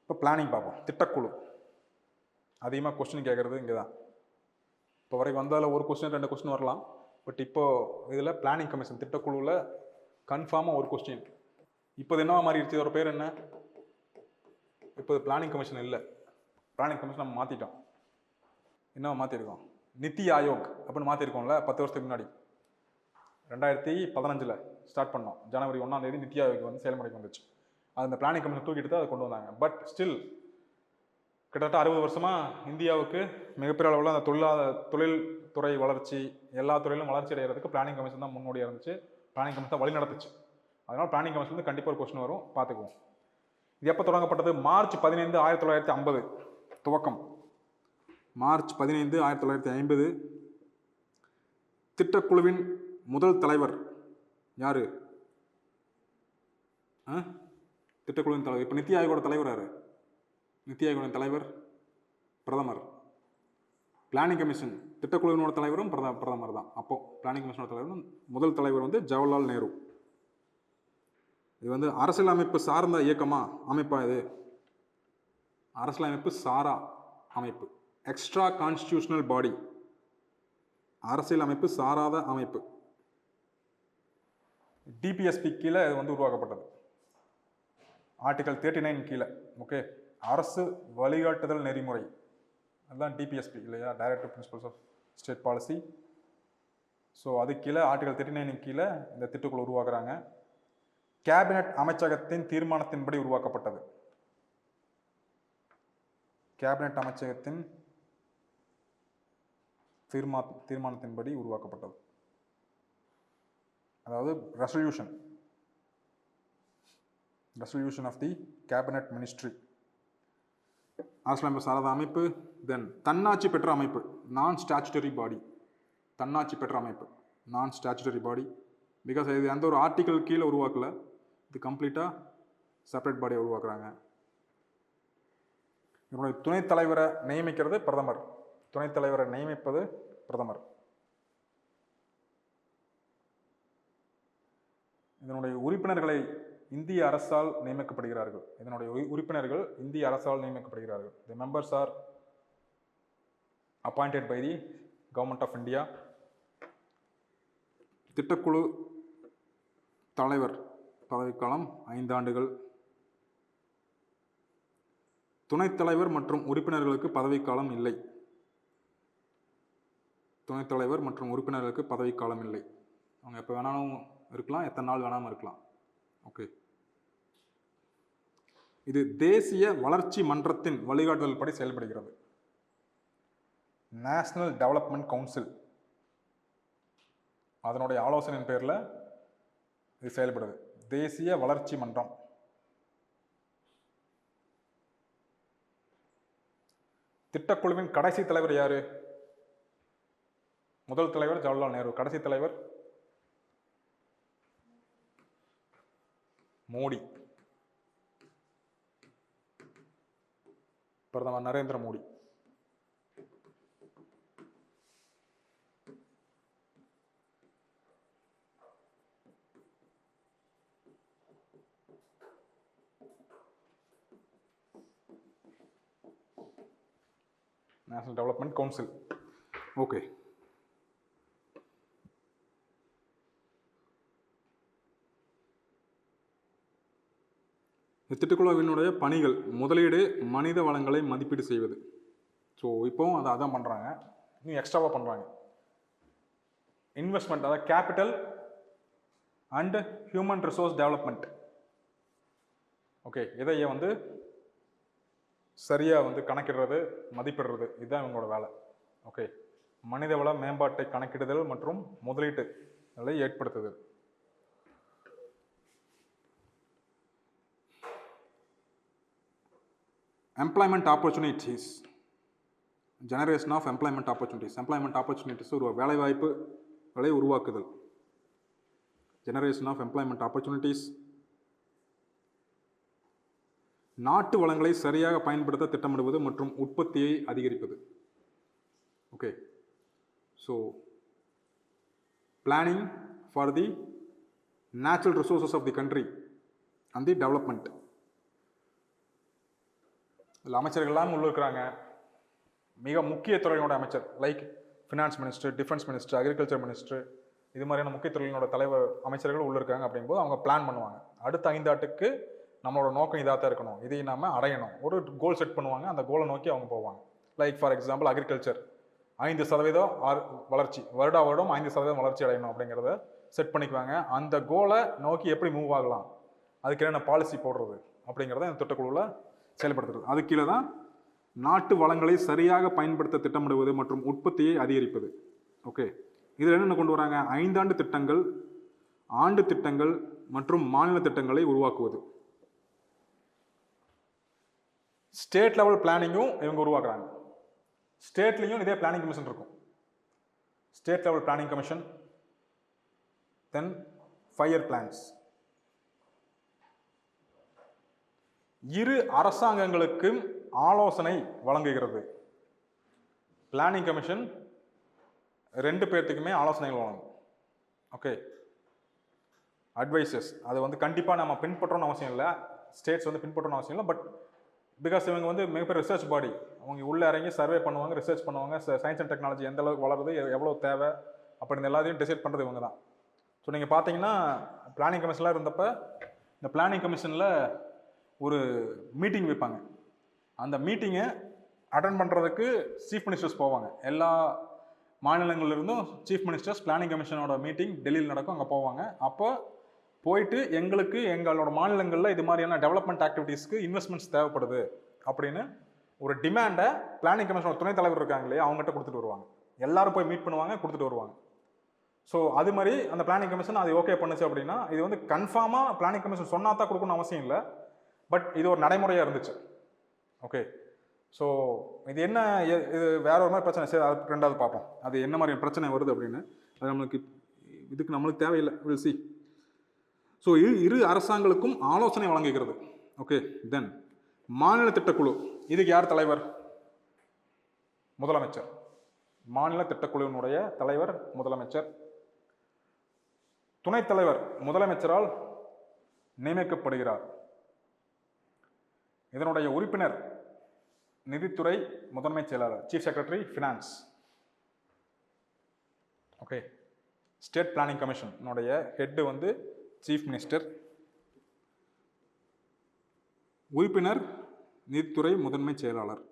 இப்போ பிளானிங் பார்ப்போம். திட்டக்குழு அதிகமாக கொஸ்டின் கேட்குறது இங்கே தான். இப்போ வரைக்கும் வந்தாலும் ஒரு கொஸ்டின் 2 கொஸ்டின் வரலாம். பட் இப்போது இதில் பிளானிங் கமிஷன் திட்டக்குழுவில் கன்ஃபார்மாக ஒரு கொஸ்டின். இப்போ என்னவா மாறிடுச்சு, ஒரு பேர் என்ன? இப்போ பிளானிங் கமிஷன் இல்லை, பிளானிங் கமிஷன் நம்ம மாற்றிட்டோம். என்னவா மாற்றிருக்கோம்? நித்தி ஆயோக் அப்படின்னு மாற்றிருக்கோம்ல. 10 வருஷத்துக்கு முன்னாடி 2015 ஸ்டார்ட் பண்ணோம். ஜனவரி 1ஆம் தேதி நித்தி ஆயோக் வந்து செயல்முறைக்கு வந்துச்சு. அது இந்த பிளானிங் கமிஷன் தூக்கிட்டு தான் அதை கொண்டு வந்தாங்க. பட் ஸ்டில் கிட்டத்தட்ட 60 வருஷமாக இந்தியாவுக்கு மிகப்பெரிய அளவில் அந்த தொழில்துறை வளர்ச்சி, எல்லா துறையிலும் வளர்ச்சி அடைகிறதுக்கு பிளானிங் கமிஷன் தான் முன்னோடியாக இருந்துச்சு. பிளானிங் கமிஷன் தான் வழி நடத்துச்சு. அதனால் பிளானிங் கமிஷன் வந்து கண்டிப்பாக ஒரு கொஸ்டின் வரும், பார்த்துக்குவோம். இது எப்போ தொடங்கப்பட்டது? மார்ச் 15, 1950 துவக்கம். மார்ச் 15, 1950. திட்டக்குழுவின் முதல் தலைவர் யாரு? திட்டக்குழுவின் தலைவர். இப்போ நித்தி ஆயோகோட தலைவர் யாரு? நித்தி ஆயோகோட தலைவர் பிரதமர். பிளானிங் கமிஷன் திட்டக்குழுவினோட தலைவரும் பிரதமர் தான். அப்போ பிளானிங் கமிஷனோட தலைவரும் முதல் தலைவர் வந்து ஜவஹர்லால் நேரு. இது வந்து அரசியலமைப்பு சார்ந்த இயக்கமா அமைப்பா? இது அரசியலமைப்பு சாரா அமைப்பு, எக்ஸ்ட்ரா கான்ஸ்டிடியூஷனல் பாடி, அரசியலமைப்பு சாராத அமைப்பு. டிபிஎஸ்பி கீழே இது வந்து உருவாக்கப்பட்டது. ஆர்டிகல் 39 கீழே. ஓகே, அரசு வழிகாட்டுதல் நெறிமுறை, அதுதான் டிபிஎஸ்பி இல்லையா, directive principles of state policy. So அது கீழே ஆர்டிகல் 39 கீழே இந்த திட்டக்குழு உருவாக்குறாங்க. கேபினட் அமைச்சகத்தின் தீர்மானத்தின்படி உருவாக்கப்பட்டது. கேபினட் அமைச்சகத்தின் தீர்மானத்தின்படி உருவாக்கப்பட்டது. அதாவது resolution of the cabinet ministry. அரசியலமைப்பு சாராத அமைப்பு. தென் தன்னாட்சி பெற்ற அமைப்பு, நான் ஸ்டாச்சுட்டரி பாடி. தன்னாட்சி பெற்ற அமைப்பு, நான் ஸ்டாச்சுட்டரி பாடி. பிகாஸ் இது எந்த ஒரு ஆர்டிக்கல் கீழே உருவாக்கல, இது கம்ப்ளீட்டாக செப்பரேட் பாடியை உருவாக்குறாங்க. இதனுடைய துணைத் தலைவரை நியமிக்கிறது பிரதமர். துணைத் தலைவரை நியமிப்பது பிரதமர். இதனுடைய உறுப்பினர்களை இந்திய அரசால் நியமிக்கப்படுகிறார்கள். இதனுடைய உறுப்பினர்கள் இந்திய அரசால் நியமிக்கப்படுகிறார்கள். The members are appointed by the government of India. திட்டக்குழு தலைவர் பதவிக்காலம் 5 ஆண்டுகள். துணைத் தலைவர் மற்றும் உறுப்பினர்களுக்கு பதவிக்காலம் இல்லை. துணைத் தலைவர் மற்றும் உறுப்பினர்களுக்கு பதவிக்காலம் இல்லை. அவங்க எப்போ வேணாலும் இருக்கலாம், எத்தனை நாள் வேணாலும் இருக்கலாம். ஓகே, இது தேசிய வளர்ச்சி மன்றத்தின் வழிகாட்டுதல் படி செயல்படுகிறது. நேஷனல் டெவலப்மெண்ட் கவுன்சில் அதனுடைய ஆலோசனையின் பேரில் இது செயல்படுது. தேசிய வளர்ச்சி மன்றம். திட்டக்குழுவின் கடைசி தலைவர் யாரு? முதல் தலைவர் ஜவஹர்லால் நேரு, கடைசி தலைவர் மோடி, பிரதமர் Narendra Modi. National development council. Okay, திட்டக்குழுவினுடைய பணிகள்: முதலீடு, மனித வளங்களை மதிப்பீடு செய்வது. ஸோ இப்போவும் அதான் பண்ணுறாங்க, இன்னும் எக்ஸ்ட்ராவாக பண்ணுறாங்க. இன்வெஸ்ட்மெண்ட், அதாவது capital and human resource development. Okay, இதையே வந்து சரியாக வந்து கணக்கிடுறது, மதிப்பிடுறது, இதுதான் இவங்களோட வேலை. ஓகே, மனிதவள மேம்பாட்டை கணக்கிடுதல் மற்றும் முதலீட்டுகளை ஏற்படுத்துதல். Employment opportunities, generation of employment opportunities. Employment opportunities ஒரு வேலைவாய்ப்புகளை உருவாக்குதல். Generation of employment opportunities. நாட்டு வளங்களை சரியாக பயன்படுத்த திட்டமிடுவது மற்றும் உற்பத்தியை அதிகரிப்பது. Okay, so planning for the natural resources of the country and the development. இதில் அமைச்சர்கள்லாம் உள்ள இருக்கிறாங்க. மிக முக்கிய துறையினோட அமைச்சர் like finance minister, defence minister, agriculture minister, இது மாதிரியான முக்கிய துறையினோட தலைவர் அமைச்சர்கள் உள்ள இருக்காங்க. அப்படிங்கும்போது அவங்க பிளான் பண்ணுவாங்க. அடுத்த 5 ஆண்டுக்கு நம்மளோட நோக்கம் இதாக தான் இருக்கணும், இதை நாம அடையணும், ஒரு கோல் செட் பண்ணுவாங்க. அந்த கோலை நோக்கி அவங்க போவாங்க. லைக் ஃபார் எக்ஸாம்பிள் அக்ரிகல்ச்சர் 5% வளர்ச்சி, வருடம் 5% வளர்ச்சி அடையணும் அப்படிங்கிறத செட் பண்ணிக்குவாங்க. அந்த கோலை நோக்கி எப்படி மூவ் ஆகலாம், அதுக்கு என்னென்ன பாலிசி போடுறது அப்படிங்கிறத இந்த திட்டக்குழுவில் செயல்படுத்துறது. அது கீழே தான் நாட்டு வளங்களை சரியாக பயன்படுத்த திட்டமிடுவது மற்றும் உற்பத்தியை அதிகரிப்பது. ஓகே, இதில் என்னென்ன கொண்டு வராங்க? 5 ஆண்டு திட்டங்கள், ஆண்டு திட்டங்கள் மற்றும் மாநில திட்டங்களை உருவாக்குவது. ஸ்டேட் லெவல் பிளானிங்கும் இவங்க உருவாக்குறாங்க. ஸ்டேட்லையும் இதே பிளானிங் கமிஷன் இருக்கும். ஸ்டேட் லெவல் பிளானிங் கமிஷன், தென் 5 இயர் பிளான்ஸ். இரு அரசாங்கங்களுக்கும் ஆலோசனை வழங்குகிறது. பிளானிங் கமிஷன் 2 பேர்த்துக்குமே ஆலோசனைகள் வழங்கும். Okay, advices. அது வந்து கண்டிப்பாக நம்ம பின்பற்றணும்னு அவசியம் இல்லை, ஸ்டேட்ஸ் வந்து பின்பற்றணும்னு அவசியம் இல்லை. பட் பிகாஸ் இவங்க வந்து மிகப்பெரிய ரிசர்ச் பாடி, அவங்க உள்ளே இறங்கி சர்வே பண்ணுவாங்க, ரிசர்ச் பண்ணுவாங்க. சயின்ஸ் அண்ட் டெக்னாலஜி எந்த அளவுக்கு வளருது, எவ்வளோ தேவை அப்படின்னு எல்லாத்தையும் டிசைட் பண்ணுறது இவங்க தான். ஸோ நீங்கள் பார்த்தீங்கன்னா பிளானிங் கமிஷன்லாம் இருந்தப்ப இந்த பிளானிங் கமிஷனில் ஒரு மீட்டிங் வைப்பாங்க. அந்த மீட்டிங்கை அட்டன் பண்ணுறதுக்கு சீஃப் மினிஸ்டர்ஸ் போவாங்க. எல்லா மாநிலங்கள்லேருந்தும் சீஃப் மினிஸ்டர்ஸ் பிளானிங் கமிஷனோட மீட்டிங் டெல்லியில் நடக்கும், அங்கே போவாங்க. அப்போ போயிட்டு எங்களோட மாநிலங்களில் இது மாதிரியான டெவலப்மெண்ட் ஆக்டிவிட்டீஸ்க்கு இன்வெஸ்ட்மெண்ட்ஸ் தேவைப்படுது அப்படின்னு ஒரு டிமாண்டை பிளானிங் கமிஷனோட துணைத் தலைவர் இருக்காங்க இல்லையா, அவங்ககிட்ட கொடுத்துட்டு வருவாங்க. எல்லாரும் போய் மீட் பண்ணுவாங்க, கொடுத்துட்டு வருவாங்க. ஸோ அது மாதிரி அந்த பிளானிங் கமிஷன் அது ஓகே பண்ணுச்சு அப்படின்னா, இது வந்து கன்ஃபார்மாக பிளானிங் கமிஷன் சொன்னா தான் கொடுக்கணும்னு அவசியம் இல்லை. பட் இது ஒரு நடைமுறையாக இருந்துச்சு. ஓகே, ஸோ இது என்ன, இது வேற ஒரு மாதிரி பிரச்சனை. சரி, அது ரெண்டாவது பார்ப்போம் அது என்ன மாதிரி பிரச்சனை வருது அப்படின்னு. அது நம்மளுக்கு தேவையில்லை, வில் சி. ஸோ இரு அரசாங்களுக்கும் ஆலோசனை வழங்குகிறது. ஓகே, தென் மாநில திட்டக்குழு. இதுக்கு யார் தலைவர்? முதலமைச்சர். மாநில திட்டக்குழுவினுடைய தலைவர் முதலமைச்சர். துணைத் தலைவர் முதலமைச்சரால் நியமிக்கப்படுகிறார். இதனுடைய உறுப்பினர் நிதித்துறை முதன்மை செயலாளர், chief secretary finance. Okay, state planning கமிஷனுடைய ஹெட் வந்து சீஃப் மினிஸ்டர். உறுப்பினர் நிதித்துறை முதன்மை செயலாளர்.